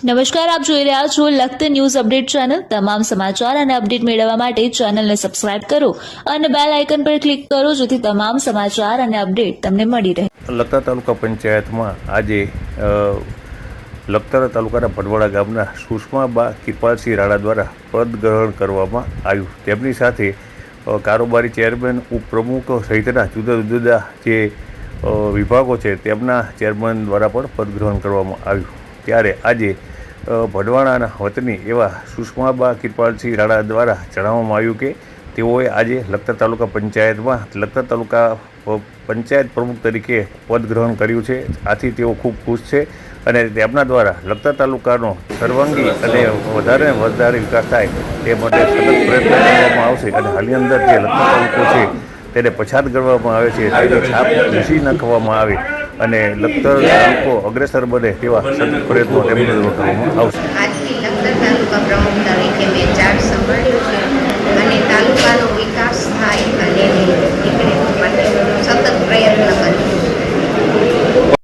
નમસ્કાર, આપ જોઈ રહ્યા છો લખત ન્યૂઝ અપડેટ ચેનલ। તમામ સમાચાર અને અપડેટ મેળવવા માટે ચેનલને સબસ્ક્રાઇબ કરો અને બેલ આઇકન પર ક્લિક કરો જેથી તમામ સમાચાર અને અપડેટ તમને મળી રહે। લખતર તાલુકા પંચાયતમાં આજે લખતર તાલુકાના ભડવાડા ગામના સુષ્માબા કિરપાલસિંહ રાણા દ્વારા પદ ગ્રહણ કરવામાં આવ્યું। તેમની સાથે કારોબારી ચેરમેન, ઉપપ્રમુખ સહિતના જુદા જુદા જે વિભાગો છે તેમના ચેરમેન દ્વારા પણ પદ ગ્રહણ કરવામાં આવ્યું। ત્યારે આજે ભડવાડાના વતની એવા સુષ્માબા કિરપાલસિંહ રાણા દ્વારા જણાવવામાં આવ્યું કે તેઓએ આજે લખતર તાલુકા પંચાયતમાં લખતર તાલુકા પંચાયત પ્રમુખ તરીકે પદ ગ્રહણ કર્યું છે। આથી તેઓ ખૂબ ખુશ છે અને તેમના દ્વારા લખતર તાલુકાનો સર્વાંગી અને વધારે વિકાસ થાય તે માટે સતત પ્રયત્ન કરવામાં આવશે અને હાલની અંદર જે લખતર તાલુકો છે તેને પછાત કરવામાં આવે છે તેની છાપ ઘસી નાખવામાં આવે અને લખતર તાલુકો અગ્રેસર બને તેવા સતત પ્રયત્નો તેમના દ્વારા કરવામાં આવશે। આજથી લખતર તાલુકા